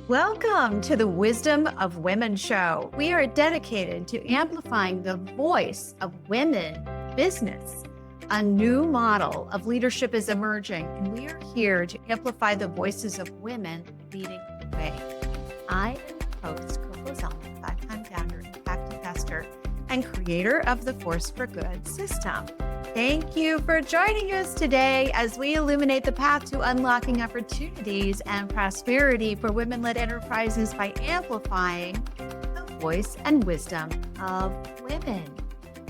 Welcome to the Wisdom of Women show. We are dedicated to amplifying the voice of women business. A new model of leadership is emerging, and we are here to amplify the voices of women leading the way. I am host, Coco Zellman, five-time founder, impact investor, and creator of the Force for Good system. Thank you for joining us today as we illuminate the path to unlocking opportunities and prosperity for women-led enterprises by amplifying the voice and wisdom of women.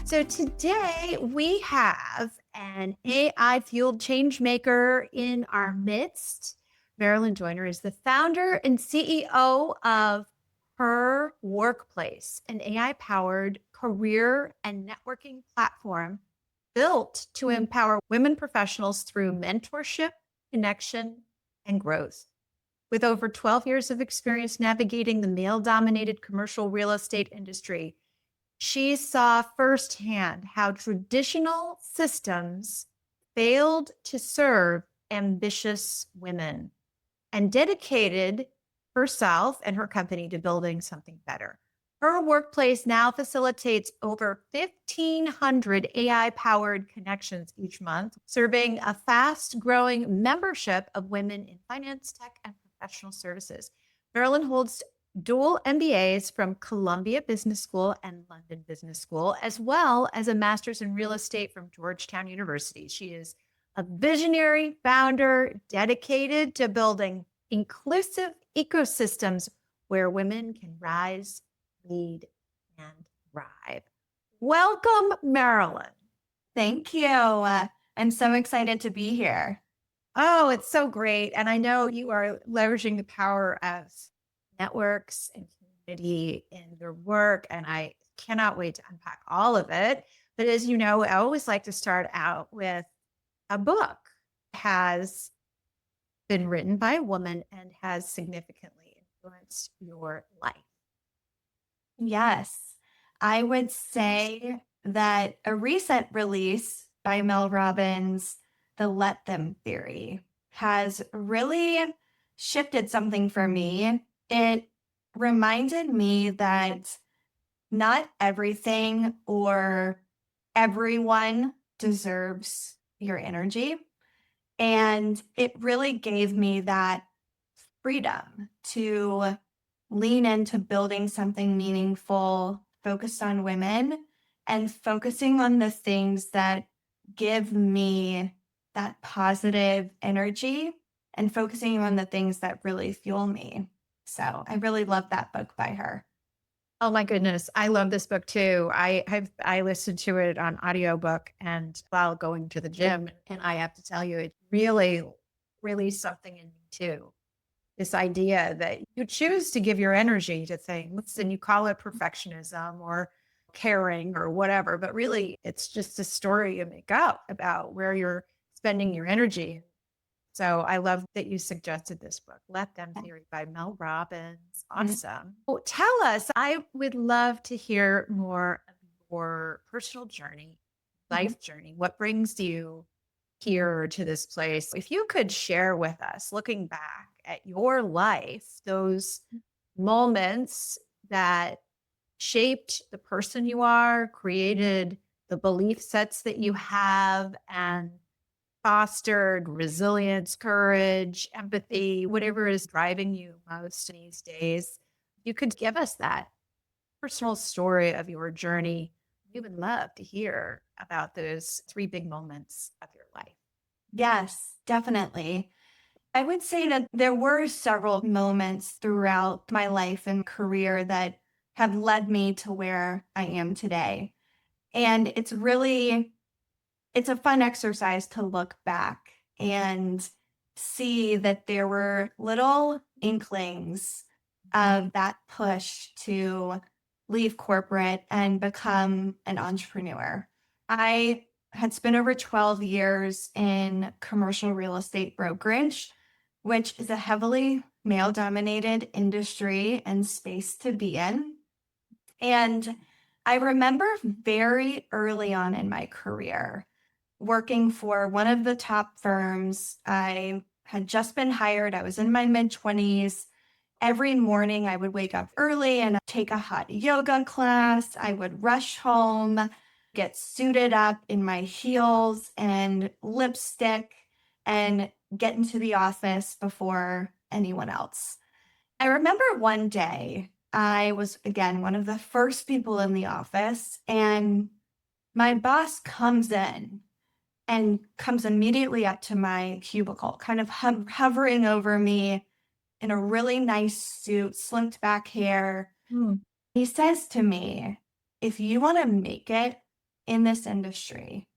So today we have an AI-fueled change maker in our midst. Marilynn Joyner is the founder and CEO of Her Workplace, an AI-powered career and networking platform built to empower women professionals through mentorship, connection, and growth. With over 12 years of experience navigating the male-dominated commercial real estate industry, she saw firsthand how traditional systems failed to serve ambitious women and dedicated herself and her company to building something better. Her Workplace now facilitates over 1,500 AI-powered connections each month, serving a fast-growing membership of women in finance, tech, and professional services. Marilynn holds dual MBAs from Columbia Business School and London Business School, as well as a master's in real estate from Georgetown University. She is a visionary founder dedicated to building inclusive ecosystems where women can rise, lead, and thrive. Welcome, Marilynn. Thank you. I'm so excited to be here. Oh, it's so great. And I know you are leveraging the power of networks and community in your work, and I cannot wait to unpack all of it. But as you know, I always like to start out with a book has been written by a woman and has significantly influenced your life. Yes, I would say that a recent release by Mel Robbins, The Let Them Theory, has really shifted something for me. It reminded me that not everything or everyone deserves your energy. And it really gave me that freedom to lean into building something meaningful, focused on women, and focusing on the things that give me that positive energy and focusing on the things that really fuel me. So I really love that book by her. Oh my goodness. I love this book too. I listened to it on audiobook and while going to the gym. And I have to tell you, it really released something in me too. This idea that you choose to give your energy to things and you call it perfectionism or caring or whatever, but really it's just a story you make up about where you're spending your energy. So I love that you suggested this book, Let Them Theory by Mel Robbins. Awesome. Well, tell us, I would love to hear more of your personal journey, life journey. What brings you here to this place? If you could share with us, looking back at your life, those moments that shaped the person you are, created the belief sets that you have, and fostered resilience, courage, empathy, whatever is driving you most these days. You could give us that personal story of your journey. We would love to hear about those three big moments of your life. Yes, definitely. I would say that there were several moments throughout my life and career that have led me to where I am today. And it's a fun exercise to look back and see that there were little inklings of that push to leave corporate and become an entrepreneur. I had spent over 12 years in commercial real estate brokerage, which is a heavily male dominated industry and space to be in. And I remember very early on in my career working for one of the top firms. I had just been hired. I was in my mid 20s Every morning I would wake up early and take a hot yoga class. I would rush home, get suited up in my heels and lipstick, and get into the office before anyone else. I remember one day I was, again, one of the first people in the office, and my boss comes in and comes immediately up to my cubicle, kind of hovering over me in a really nice suit, slicked back hair. He says to me, "If you want to make it in this industry,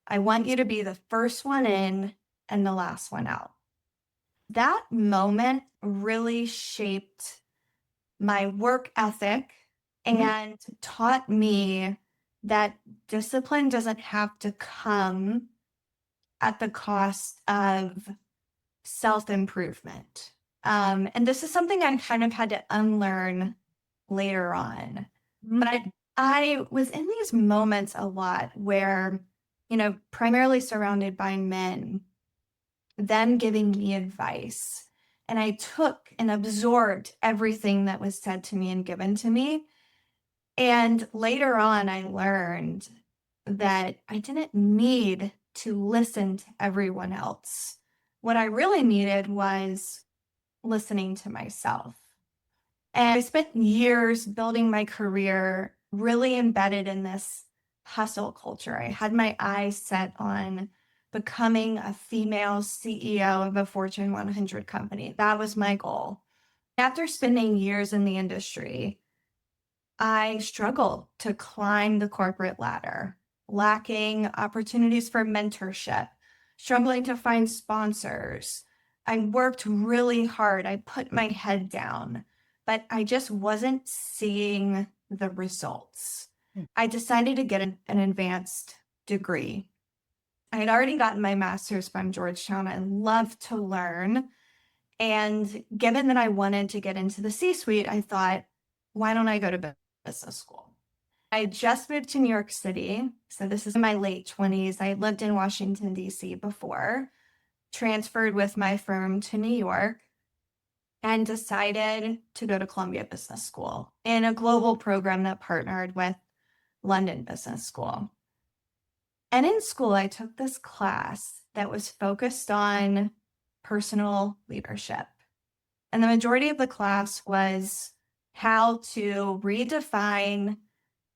I want you to be the first one in and the last one out." That moment really shaped my work ethic and taught me that discipline doesn't have to come at the cost of self-improvement. And this is something I kind of had to unlearn later on. But I was in these moments a lot where, primarily surrounded by men, them giving me advice. And I took and absorbed everything that was said to me and given to me. And later on, I learned that I didn't need to listen to everyone else. What I really needed was listening to myself. And I spent years building my career really embedded in this hustle culture. I had my eyes set on becoming a female CEO of a Fortune 100 company. That was my goal. After spending years in the industry, I struggled to climb the corporate ladder, lacking opportunities for mentorship, struggling to find sponsors. I worked really hard. I put my head down, but I just wasn't seeing the results. I decided to get an advanced degree. I had already gotten my master's from Georgetown. I loved to learn. And given that I wanted to get into the C-suite, I thought, why don't I go to business school? I just moved to New York City. So this is in my late 20s. I lived in Washington, D.C. before, transferred with my firm to New York, and decided to go to Columbia Business School in a global program that partnered with London Business School. And in school, I took this class that was focused on personal leadership. And the majority of the class was how to redefine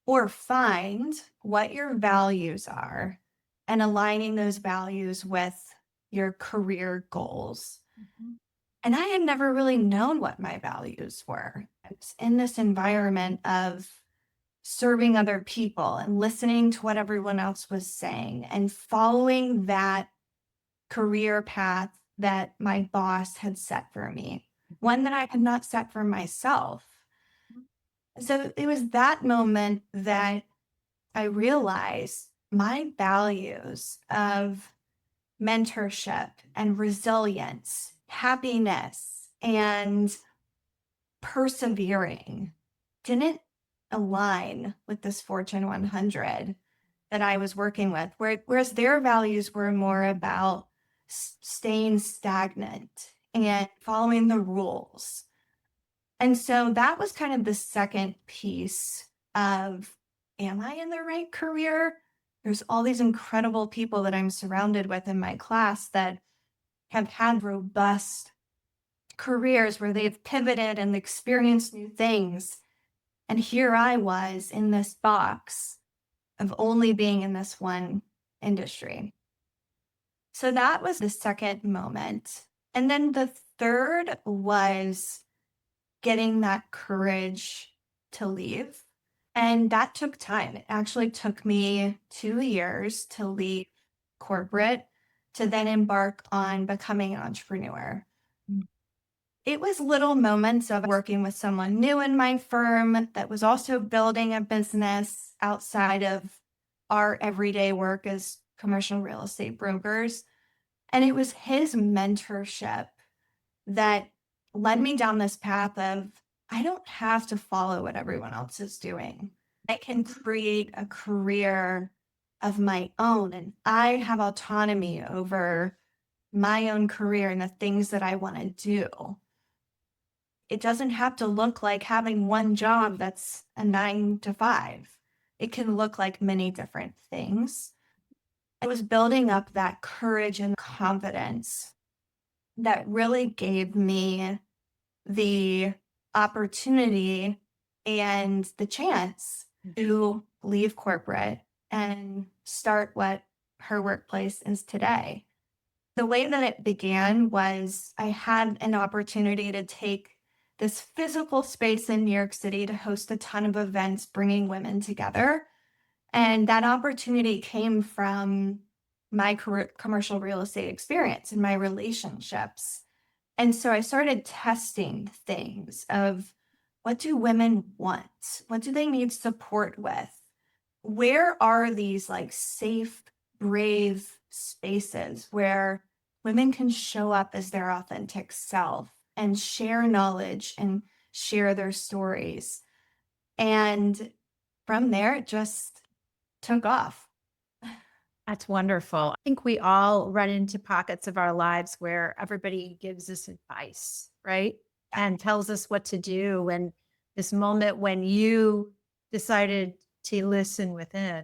or find what your values are and aligning those values with your career goals. And I had never really known what my values were. I was in this environment of serving other people and listening to what everyone else was saying and following that career path that my boss had set for me, one that I had not set for myself. So it was that moment that I realized my values of mentorship and resilience, happiness, and persevering didn't align with this Fortune 100 that I was working with, whereas their values were more about staying stagnant and following the rules. And so that was kind of the second piece of, am I in the right career? There's all these incredible people that I'm surrounded with in my class that have had robust careers where they've pivoted and experienced new things. And here I was in this box of only being in this one industry. So that was the second moment. And then the third was getting that courage to leave. And that took time. It actually took me 2 years to leave corporate to then embark on becoming an entrepreneur. It was little moments of working with someone new in my firm that was also building a business outside of our everyday work as commercial real estate brokers. And it was his mentorship that led me down this path of, I don't have to follow what everyone else is doing. I can create a career of my own, and I have autonomy over my own career and the things that I want to do. it doesn't have to look like having one job that's a 9 to 5. It can look like many different things. I was building up that courage and confidence that really gave me the opportunity and the chance to leave corporate and start what her workplace is today. The way that it began was I had an opportunity to take this physical space in New York City to host a ton of events bringing women together. And that opportunity came from my commercial real estate experience and my relationships. And so I started testing things of what do women want? What do they need support with? Where are these like safe, brave spaces where women can show up as their authentic self and share knowledge and share their stories? And from there, it just took off. That's wonderful. I think we all run into pockets of our lives where everybody gives us advice, right? And tells us what to do. And this moment when you decided to listen within,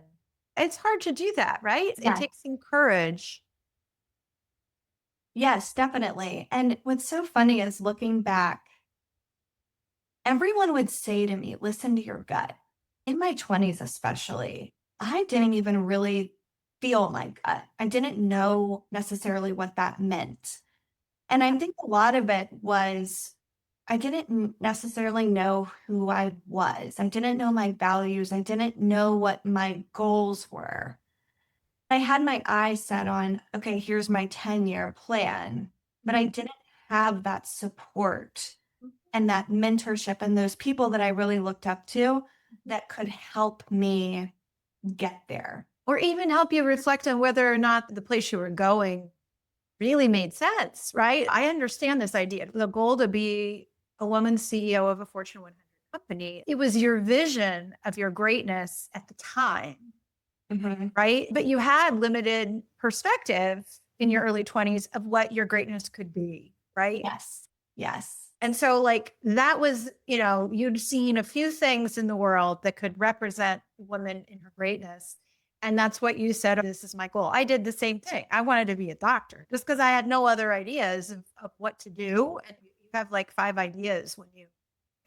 it's hard to do that, right? It Yeah. takes some courage. Yes, definitely. And what's so funny is looking back, everyone would say to me, listen to your gut. In my 20s, especially, I didn't even really feel my gut. I didn't know necessarily what that meant. And I think a lot of it was I didn't necessarily know who I was. I didn't know my values. I didn't know what my goals were. I had my eyes set on, okay, here's my 10-year plan, but I didn't have that support and that mentorship and those people that I really looked up to that could help me get there. Or even help you reflect on whether or not the place you were going really made sense, right? I understand this idea. The goal to be a woman CEO of a Fortune 100 company, it was your vision of your greatness at the time, right? But you had limited perspective in your early 20s of what your greatness could be, right? Yes. Yes. And so, like, that was, you'd seen a few things in the world that could represent women in her greatness. And that's what you said, this is my goal. I did the same thing. I wanted to be a doctor just because I had no other ideas of what to do. And you have like 5 ideas when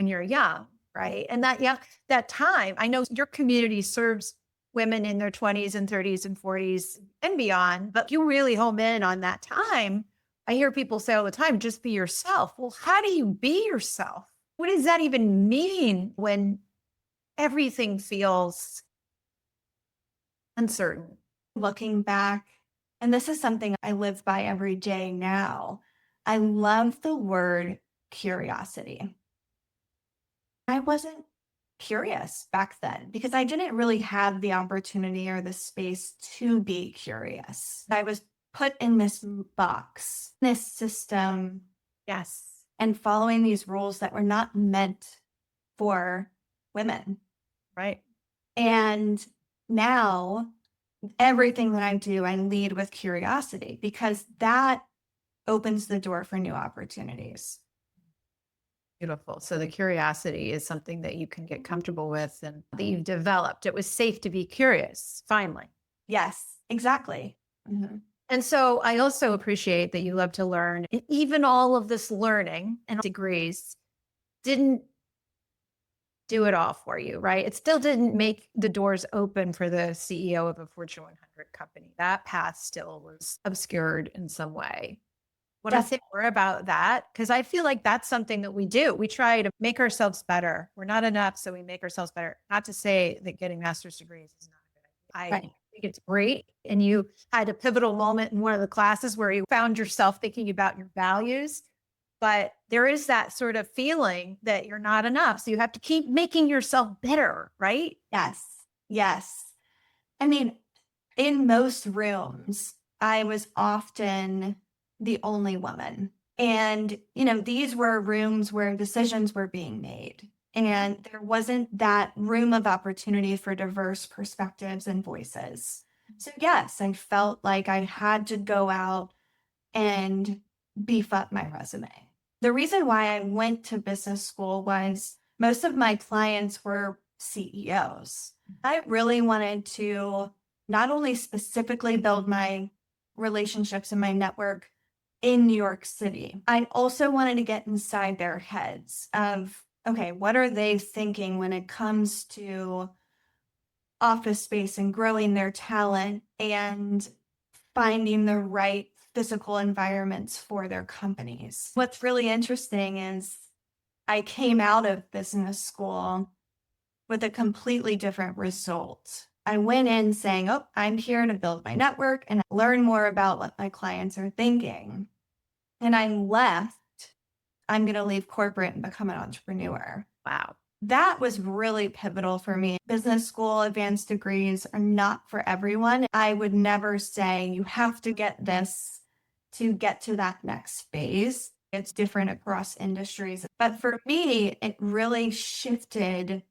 you're young, right? And that time, I know your community serves women in their 20s and 30s and 40s and beyond, but you really home in on that time. I hear people say all the time, just be yourself. Well, how do you be yourself? What does that even mean when everything feels uncertain? Looking back, and this is something I live by every day now, I love the word curiosity. I wasn't curious back then because I didn't really have the opportunity or the space to be curious. I was put in this box, this system, Yes. and following these rules that were not meant for women. Right. And now everything that I do, I lead with curiosity because that opens the door for new opportunities. Beautiful. So the curiosity is something that you can get comfortable with and that you've developed. It was safe to be curious, finally. Yes, exactly. And so I also appreciate that you love to learn. And even all of this learning and degrees didn't do it all for you, right? It still didn't make the doors open for the CEO of a Fortune 100 company. That path still was obscured in some way. Want to say more about that? Because I feel like that's something that we do. We try to make ourselves better. We're not enough, so we make ourselves better. Not to say that getting master's degrees is not a good idea. I think it's great. And you had a pivotal moment in one of the classes where you found yourself thinking about your values. But there is that sort of feeling that you're not enough. So you have to keep making yourself better, right? Yes. Yes. I mean, in most rooms, I was often the only woman. And, these were rooms where decisions were being made. And there wasn't that room of opportunity for diverse perspectives and voices. So, yes, I felt like I had to go out and beef up my resume. The reason why I went to business school was most of my clients were CEOs. I really wanted to not only specifically build my relationships and my network in New York City, I also wanted to get inside their heads of, okay, what are they thinking when it comes to office space and growing their talent and finding the right physical environments for their companies. What's really interesting is I came out of business school with a completely different result. I went in saying, oh, I'm here to build my network and learn more about what my clients are thinking. And I left, I'm going to leave corporate and become an entrepreneur. Wow. That was really pivotal for me. Business school advanced degrees are not for everyone. I would never say you have to get this to get to that next phase. It's different across industries. But for me, it really shifted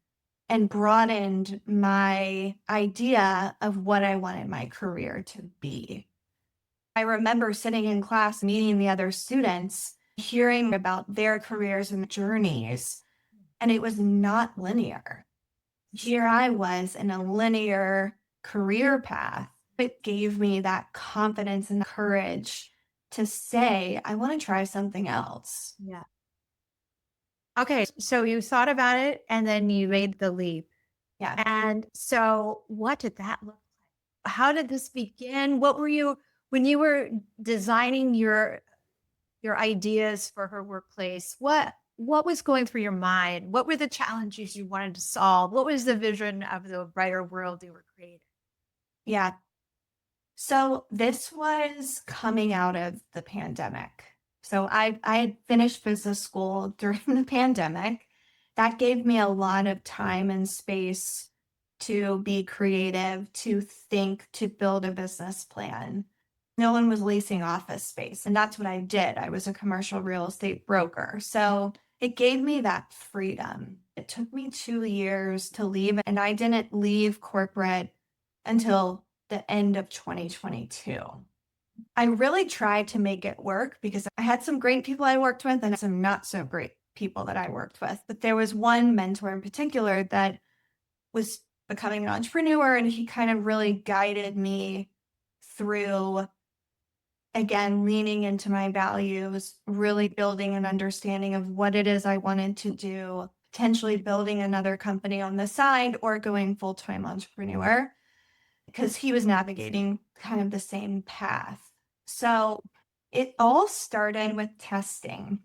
and broadened my idea of what I wanted my career to be. I remember sitting in class, meeting the other students, hearing about their careers and journeys. And it was not linear. Here I was in a linear career path. It gave me that confidence and courage to say, I want to try something else. Yeah. Okay. So you thought about it and then you made the leap. Yeah. And so what did that look like? How did this begin? What were you, when you were designing your ideas for her workplace, what was going through your mind? What were the challenges you wanted to solve? What was the vision of the brighter world you were creating? Yeah. So this was coming out of the pandemic. So I had finished business school during the pandemic. That gave me a lot of time and space to be creative, to think, to build a business plan. No one was leasing office space, and that's what I did. I was a commercial real estate broker. So it gave me that freedom. It took me 2 years to leave, and I didn't leave corporate until the end of 2022. I really tried to make it work because I had some great people I worked with and some not so great people that I worked with. But there was one mentor in particular that was becoming an entrepreneur, and he kind of really guided me through, again, leaning into my values, really building an understanding of what it is I wanted to do, potentially building another company on the side or going full-time entrepreneur, because he was navigating kind of the same path. So it all started with testing.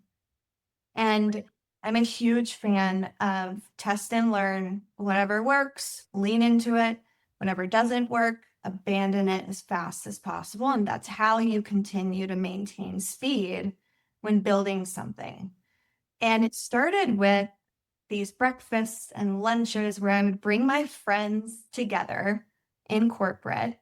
And I'm a huge fan of test and learn. Whatever works, lean into it. Whatever doesn't work, abandon it as fast as possible. And that's how you continue to maintain speed when building something. And it started with these breakfasts and lunches where I would bring my friends together in corporate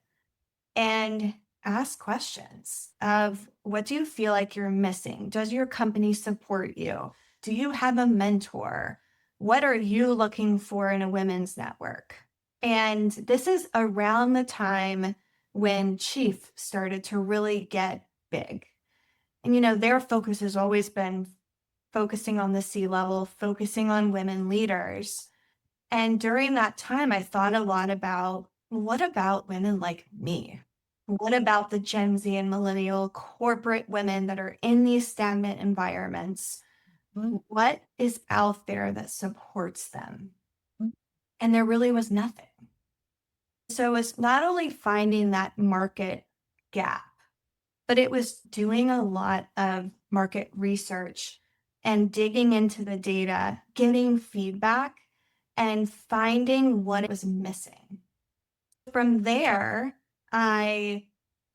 and ask questions of, what do you feel like you're missing? Does your company support you? Do you have a mentor? What are you looking for in a women's network? And this is around the time when Chief started to really get big. And, their focus has always been focusing on the C-level, focusing on women leaders. And during that time, I thought a lot about, what about women like me? What about the Gen Z and millennial corporate women that are in these stagnant environments? What is out there that supports them? And there really was nothing. So it was not only finding that market gap, but it was doing a lot of market research and digging into the data, getting feedback, and finding what was missing. From there, I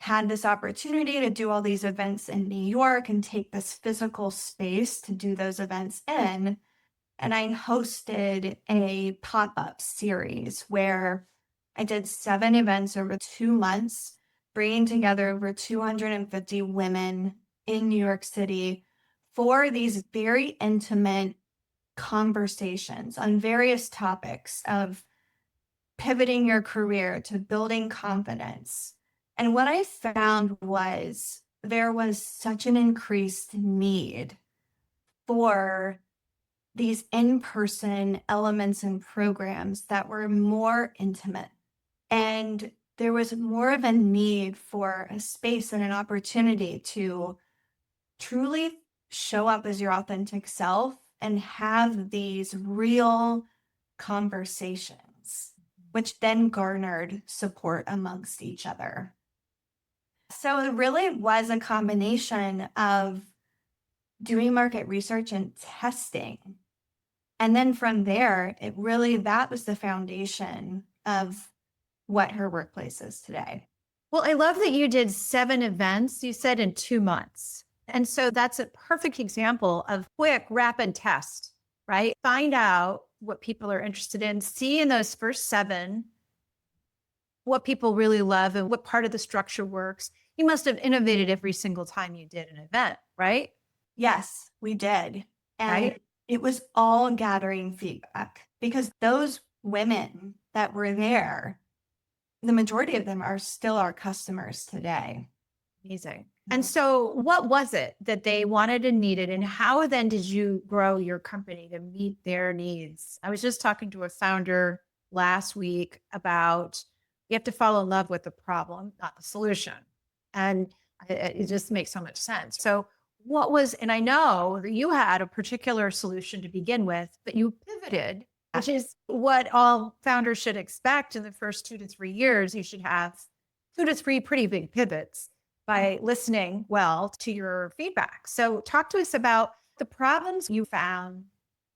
had this opportunity to do all these events in New York and take this physical space to do those events in. And I hosted a pop-up series where I did 7 events over 2 months, bringing together over 250 women in New York City for these very intimate conversations on various topics of pivoting your career to building confidence. And what I found was there was such an increased need for these in-person elements and programs that were more intimate. And there was more of a need for a space and an opportunity to truly show up as your authentic self and have these real conversations, which then garnered support amongst each other. So it really was a combination of doing market research and testing. And then from there, that was the foundation of what her workplace is today. Well, I love that you did 7 events, you said in 2 months. And so that's a perfect example of quick, rapid test, right? Find out what people are interested in, see in those first 7 what people really love and what part of the structure works. You must have innovated every single time you did an event, right? Yes, we did. And Right? it was all gathering feedback because those women that were there, the majority of them are still our customers today. Amazing. And so what was it that they wanted and needed, and how then did you grow your company to meet their needs? I was just talking to a founder last week about you have to fall in love with the problem, not the solution. And it just makes so much sense. So what was, and I know that you had a particular solution to begin with, but you pivoted, which is what all founders should expect in the first 2 to 3 years. You should have 2 to 3 pretty big pivots by listening well to your feedback. So talk to us about the problems you found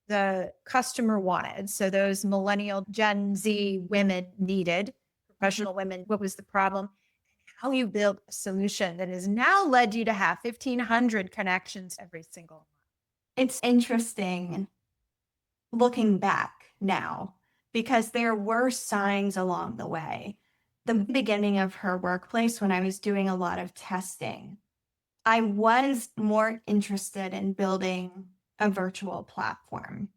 the customer wanted. So those millennial Gen Z women needed, professional women, what was the problem? How you built a solution that has now led you to have 1,500 connections every single month. It's interesting looking back now because there were signs along the way. The beginning of her workplace, when I was doing a lot of testing, I was more interested in building a virtual platform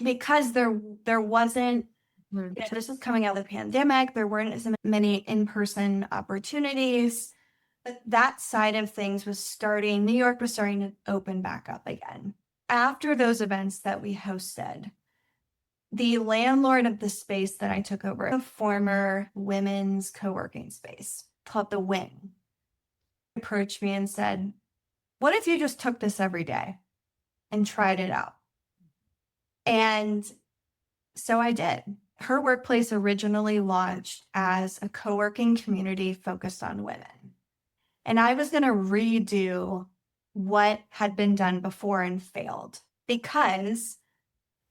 because there wasn't, this was coming out of the pandemic, there weren't as many in-person opportunities, but that side of things was starting, New York was starting to open back up again. After those events that we hosted, the landlord of the space that I took over, a former women's co-working space called The Wing, approached me and said, what if you just took this every day and tried it out? And so I did. Her workplace originally launched as a co-working community focused on women. And I was going to redo what had been done before and failed because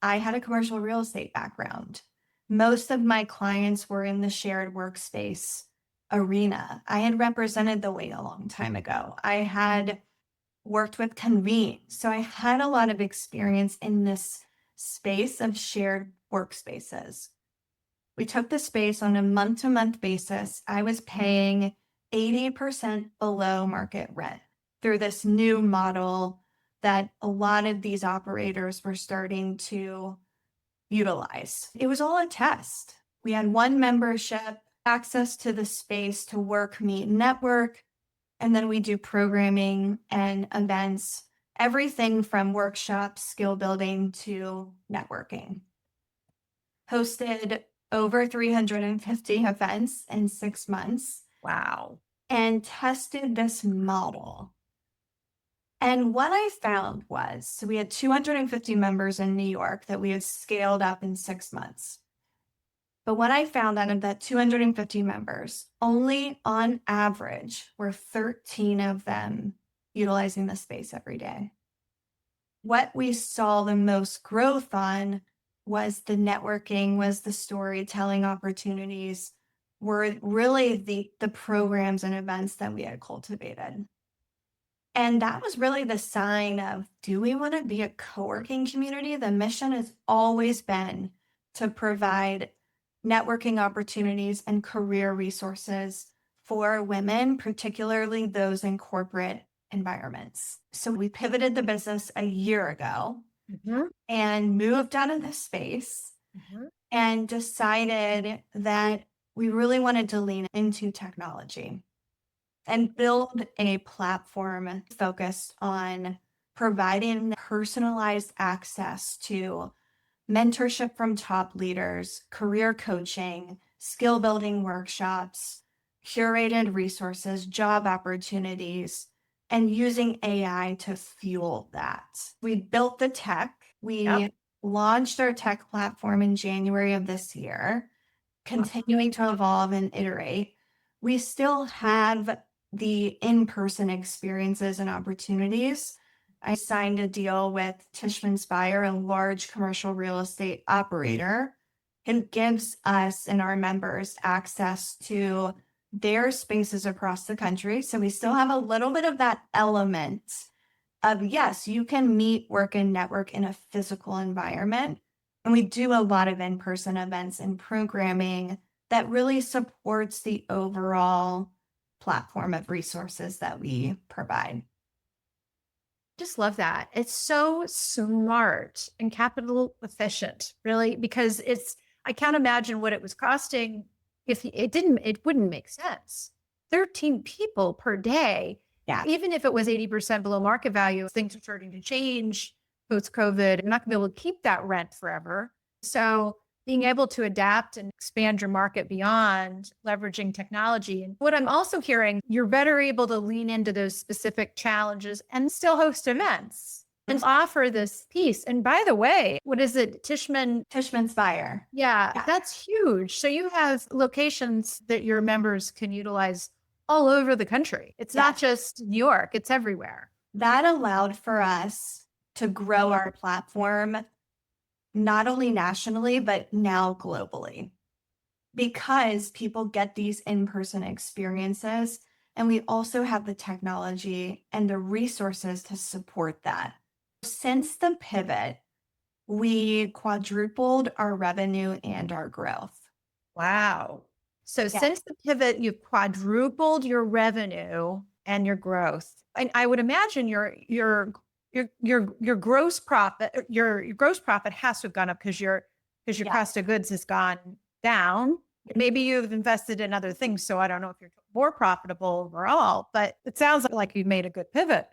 I had a commercial real estate background. Most of my clients were in the shared workspace arena. I had represented the Wing a long time ago. I had worked with Convene. So I had a lot of experience in this space of shared workspaces. We took the space on a month-to-month basis. I was paying 80% below market rent through this new model that a lot of these operators were starting to utilize. It was all a test. We had one membership, access to the space to work, meet, network, and then we do programming and events, everything from workshops, skill building to networking. Hosted over 350 events in 6 months. Wow. And tested this model. And what I found was, so we had 250 members in New York that we had scaled up in 6 months. But what I found out of that 250 members, only on average were 13 of them utilizing the space every day. What we saw the most growth on was the networking, was the storytelling opportunities, were really the programs and events that we had cultivated. And that was really the sign of, do we want to be a co-working community? The mission has always been to provide networking opportunities and career resources for women, particularly those in corporate environments. So we pivoted the business a year ago and moved out of this space and decided that we really wanted to lean into technology and build a platform focused on providing personalized access to mentorship from top leaders, career coaching, skill building workshops, curated resources, job opportunities, and using AI to fuel that. We built the tech. We Yep. launched our tech platform in January of this year, continuing to evolve and iterate. We still have the in-person experiences and opportunities. I signed a deal with Tishman Speyer, a large commercial real estate operator, who gives us and our members access to their spaces across the country. So we still have a little bit of that element of, yes, you can meet, work, and network in a physical environment. And we do a lot of in-person events and programming that really supports the overall platform of resources that we provide. Just love that. It's so smart and capital efficient, really, because I can't imagine what it was costing if it wouldn't make sense. 13 people per day. Yeah. Even if it was 80% below market value, things are starting to change post-COVID. You're not going to be able to keep that rent forever. So being able to adapt and expand your market beyond leveraging technology. And what I'm also hearing, you're better able to lean into those specific challenges and still host events and offer this piece. And by the way, what is it? Tishman Speyer. Yeah, that's huge. So you have locations that your members can utilize all over the country. It's not just New York, it's everywhere. That allowed for us to grow our platform not only nationally, but now globally, because people get these in-person experiences. And we also have the technology and the resources to support that. Since the pivot, we quadrupled our revenue and our growth. Wow. So since the pivot, you've quadrupled your revenue and your growth. And I would imagine your gross profit, your gross profit has to have gone up because your cost of goods has gone down. Maybe you've invested in other things. So I don't know if you're more profitable overall, but it sounds like you made a good pivot.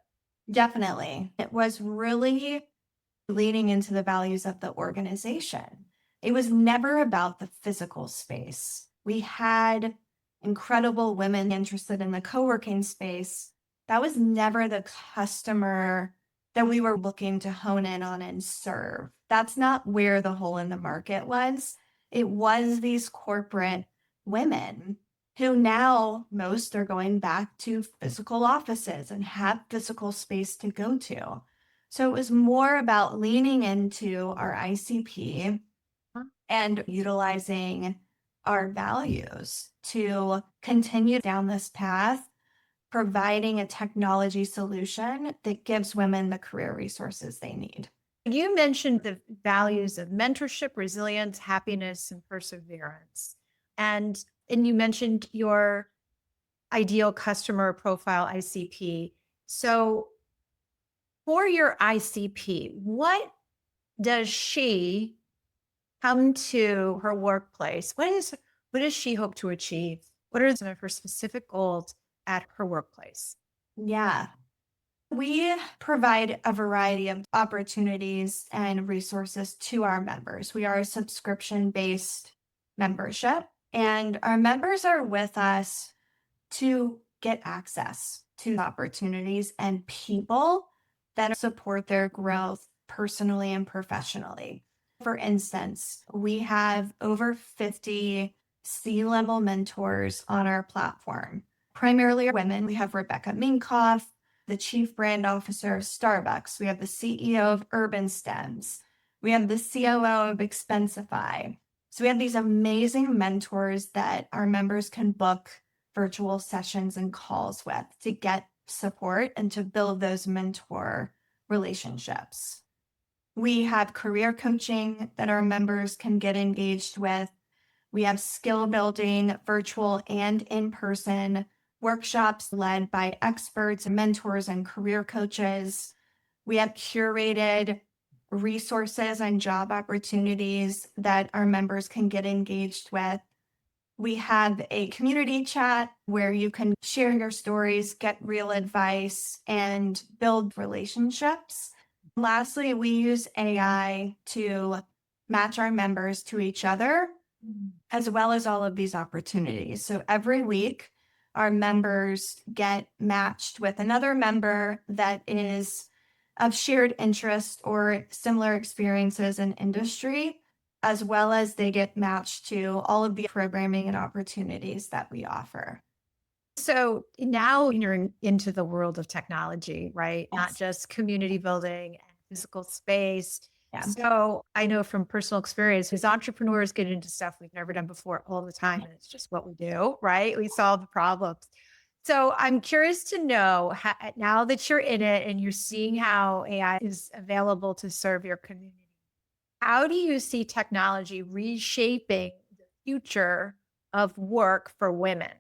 Definitely. It was really leaning into the values of the organization. It was never about the physical space. We had incredible women interested in the co-working space. That was never the customer that we were looking to hone in on and serve. That's not where the hole in the market was. It was these corporate women who now most are going back to physical offices and have physical space to go to. So it was more about leaning into our ICP and utilizing our values to continue down this path, providing a technology solution that gives women the career resources they need. You mentioned the values of mentorship, resilience, happiness, and perseverance. And you mentioned your ideal customer profile, ICP. So for your ICP, what does she come to her workplace? What does she hope to achieve? What are some of her specific goals at her workplace? Yeah. We provide a variety of opportunities and resources to our members. We are a subscription-based membership, and our members are with us to get access to opportunities and people that support their growth personally and professionally. For instance, we have over 50 C-level mentors on our platform, primarily women. We have Rebecca Minkoff, the Chief Brand Officer of Starbucks. We have the CEO of Urban Stems. We have the COO of Expensify. So we have these amazing mentors that our members can book virtual sessions and calls with to get support and to build those mentor relationships. We have career coaching that our members can get engaged with. We have skill building, virtual and in-person workshops led by experts, mentors, and career coaches. We have curated resources and job opportunities that our members can get engaged with. We have a community chat where you can share your stories, get real advice, and build relationships. Lastly, we use AI to match our members to each other, as well as all of these opportunities. So every week, our members get matched with another member that is of shared interest or similar experiences in industry, as well as they get matched to all of the programming and opportunities that we offer. So now you're into the world of technology, right? Not Yes. just community building and physical space. Yeah. So I know from personal experience, as entrepreneurs get into stuff we've never done before all the time, and it's just what we do, right? We solve the problems. So I'm curious to know how, now that you're in it and you're seeing how AI is available to serve your community, how do you see technology reshaping the future of work for women?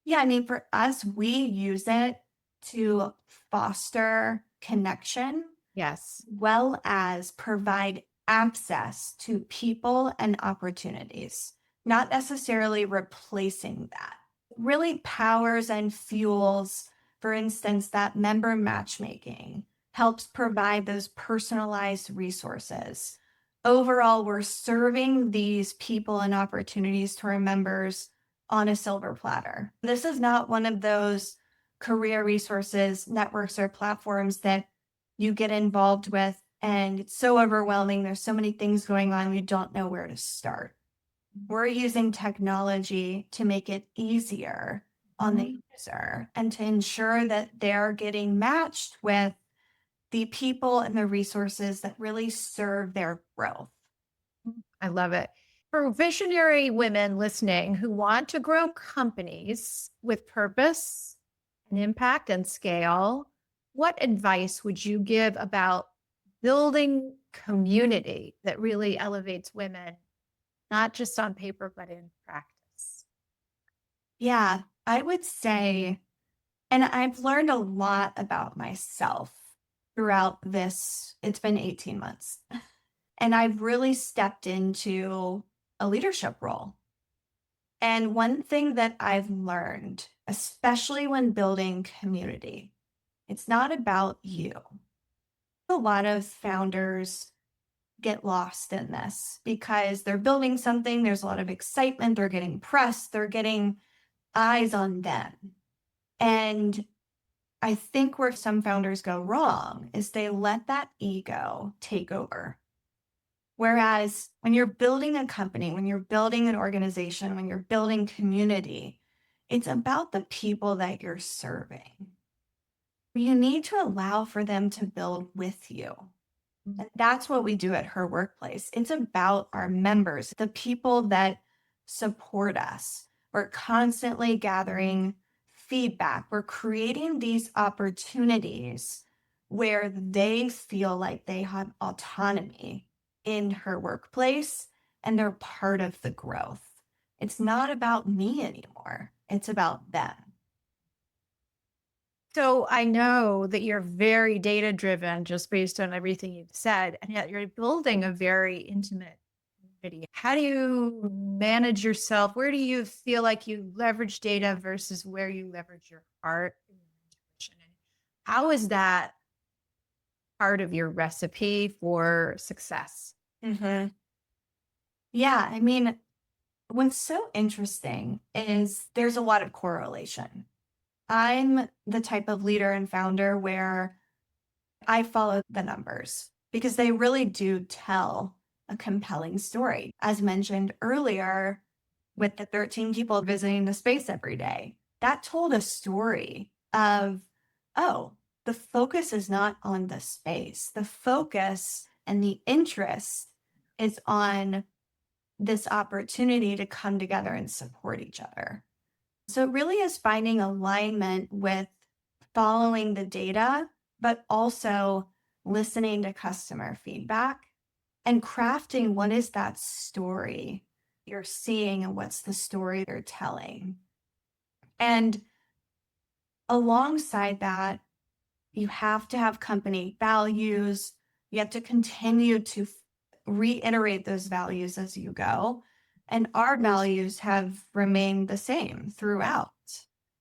Yeah, I mean, for us, we use it to foster connection, Yes. well as provide access to people and opportunities, not necessarily replacing that. Really powers and fuels, for instance, that member matchmaking, helps provide those personalized resources. Overall, we're serving these people and opportunities to our members on a silver platter. This is not one of those career resources, networks, or platforms that you get involved with and it's so overwhelming. There's so many things going on, you don't know where to start. We're using technology to make it easier on the user and to ensure that they're getting matched with the people and the resources that really serve their growth. I love it. For visionary women listening who want to grow companies with purpose and impact and scale, what advice would you give about building community that really elevates women, not just on paper, but in practice? Yeah, I would say, and I've learned a lot about myself throughout this. It's been 18 months. And I've really stepped into a leadership role. And one thing that I've learned, especially when building community, it's not about you. A lot of founders get lost in this because they're building something, there's a lot of excitement, they're getting press, they're getting eyes on them. And I think where some founders go wrong is they let that ego take over. Whereas when you're building a company, when you're building an organization, when you're building community, it's about the people that you're serving. You need to allow for them to build with you. And that's what we do at her workplace. It's about our members, the people that support us. We're constantly gathering feedback. We're creating these opportunities where they feel like they have autonomy in her workplace and they're part of the growth. It's not about me anymore, it's about them. So I know that you're very data driven just based on everything you've said, and yet you're building a very intimate community. How do you manage yourself? Where do you feel like you leverage data versus where you leverage your heart and your intuition? And how is that part of your recipe for success? Mhm. Yeah, I mean, what's so interesting is there's a lot of correlation. I'm the type of leader and founder where I follow the numbers because they really do tell a compelling story. As mentioned earlier, with the 13 people visiting the space every day, that told a story of, oh, the focus is not on the space. The focus and the interest is on this opportunity to come together and support each other. So it really is finding alignment with following the data, but also listening to customer feedback and crafting what is that story you're seeing and what's the story they're telling. And alongside that, you have to have company values. You have to continue to reiterate those values as you go. and our values have remained the same throughout,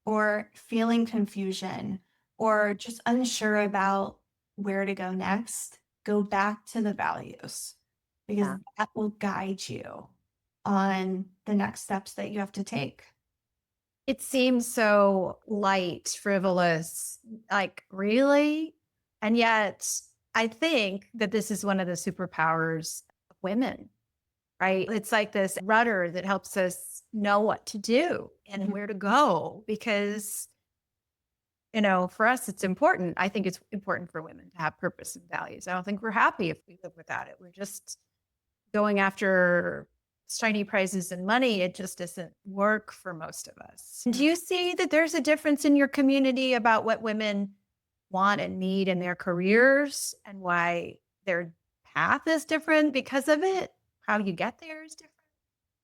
or feeling confusion, or just unsure about where to go next, go back to the values because Yeah. that will guide you on the next steps that you have to take. It seems so light, frivolous, like really? And yet, I think that this is one of the superpowers of women, right? It's like this rudder that helps us know what to do and where to go because, for us, it's important. I think it's important for women to have purpose and values. I don't think we're happy if we live without it. We're just going after shiny prizes and money. It just doesn't work for most of us. Do you see that there's a difference in your community about what women want and need in their careers and why their path is different because of it? How you get there is different.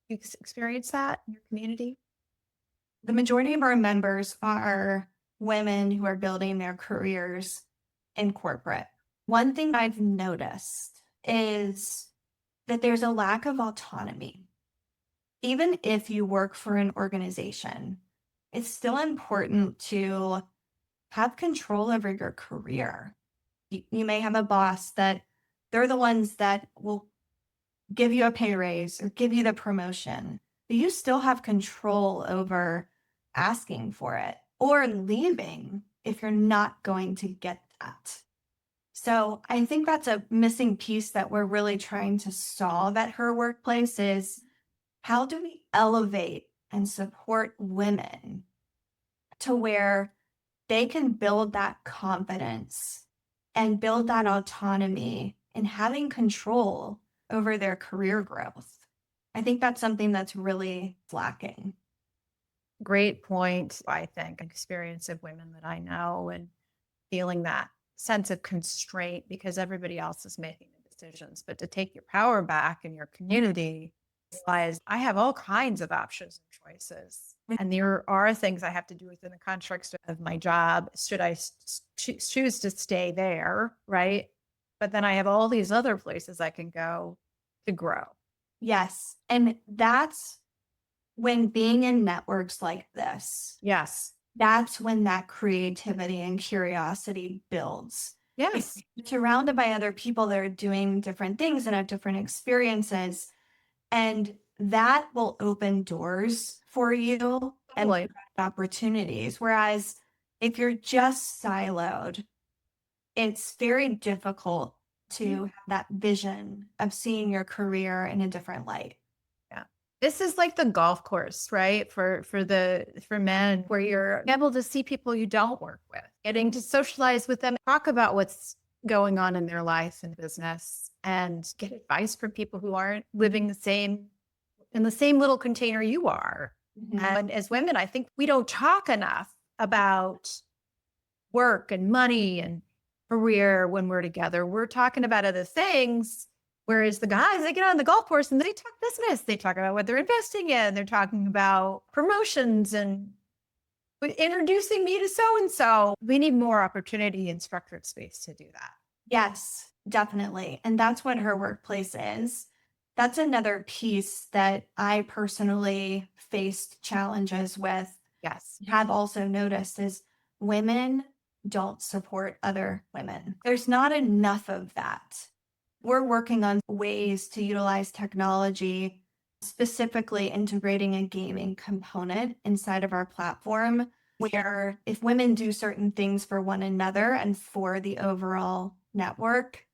You experience that in your community? The majority of our members are women who are building their careers in corporate. One thing I've noticed is that there's a lack of autonomy. Even if you work for an organization, it's still important to have control over your career. You may have a boss that they're the ones that will give you a pay raise or give you the promotion, but you still have control over asking for it or leaving if you're not going to get that. So I think that's a missing piece that we're really trying to solve at her workplace is how do we elevate and support women to where they can build that confidence and build that autonomy and having control over their career growth. I think that's something that's really lacking. Great point, I think. Experience of women that I know and feeling that sense of constraint because everybody else is making the decisions. But to take your power back in your community, realize I have all kinds of options and choices. And there are things I have to do within the context of my job. Should I choose to stay there? Right. But then I have all these other places I can go to grow. Yes. And that's when being in networks like this, Yes. that's when that creativity and curiosity builds. Yes. You're surrounded by other people that are doing different things and have different experiences. And that will open doors for you and Totally. opportunities. Whereas if you're just siloed, it's very difficult to have that vision of seeing your career in a different light. Yeah. This is like the golf course, right? For men where you're able to see people you don't work with, getting to socialize with them, talk about what's going on in their life and business and get advice from people who aren't living in the same little container you are. Mhm. And as women, I think we don't talk enough about work and money and career when we're together. We're talking about other things. Whereas the guys, they get on the golf course and they talk business. They talk about what they're investing in. They're talking about promotions and introducing me to so-and-so. We need more opportunity and structured space to do that. Yes, definitely. And that's what her workplace is. That's another piece that I personally faced challenges with, Yes. have also noticed is women don't support other women. There's not enough of that. We're working on ways to utilize technology, specifically integrating a gaming component inside of our platform, where if women do certain things for one another and for the overall network,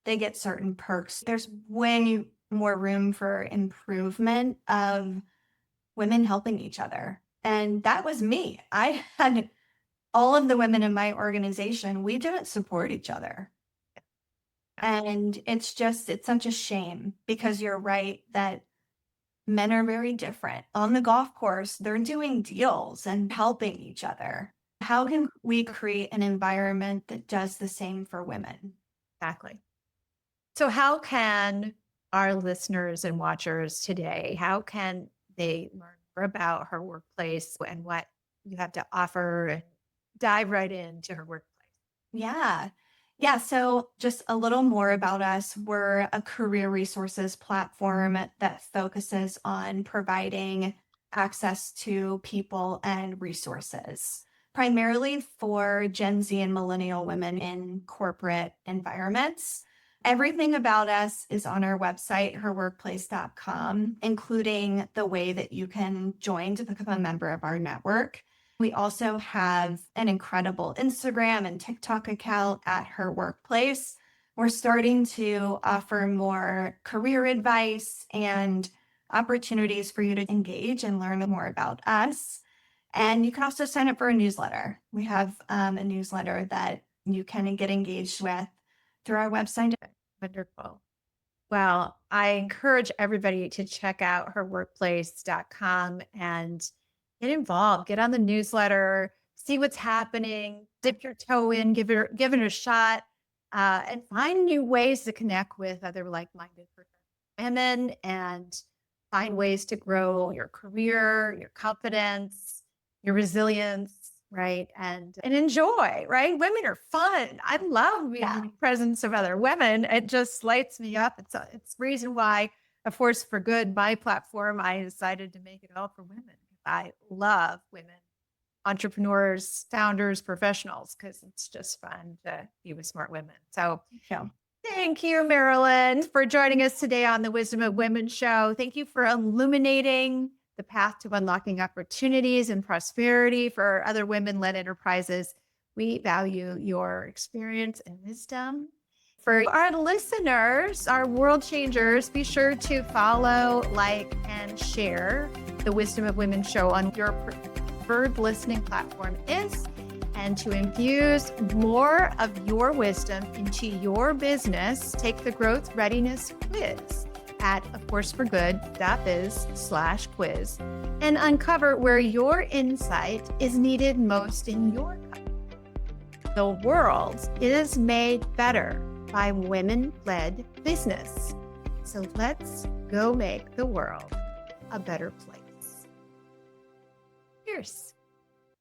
they get certain perks. There's way more room for improvement of women helping each other. And that was me. I had all of the women in my organization, we didn't support each other. And it's such a shame because you're right that men are very different. On the golf course, they're doing deals and helping each other. How can we create an environment that does the same for women? Exactly. So how can our listeners and watchers today, how can they learn more about her workplace and what you have to offer and dive right into her workplace? Yeah. Yeah, so just a little more about us. We're a career resources platform that focuses on providing access to people and resources, primarily for Gen Z and millennial women in corporate environments. Everything about us is on our website, herworkplace.com, including the way that you can join to become a member of our network. We also have an incredible Instagram and TikTok account at Her Workplace. We're starting to offer more career advice and opportunities for you to engage and learn more about us. And you can also sign up for a newsletter. We have a newsletter that you can get engaged with through our website. Wonderful. Well, I encourage everybody to check out herworkplace.com and get involved, get on the newsletter, see what's happening, dip your toe in, give it a shot, and find new ways to connect with other like-minded women and find ways to grow your career, your confidence, your resilience, right? And enjoy, right? Women are fun. I love being in the presence of other women. It just lights me up. It's the reason why A Force for Good, my platform, I decided to make it all for women. I love women, entrepreneurs, founders, professionals, because it's just fun to be with smart women. So thank you, Marilynn, for joining us today on the Wisdom of Women show. Thank you for illuminating the path to unlocking opportunities and prosperity for other women-led enterprises. We value your experience and wisdom. For our listeners, our world changers, be sure to follow, like, and share the Wisdom of Women show on your preferred listening platform and to infuse more of your wisdom into your business, take the Growth Readiness Quiz at aforceforgood.biz/quiz and uncover where your insight is needed most in your company. The world is made better by women-led business. So let's go make the world a better place. Cheers.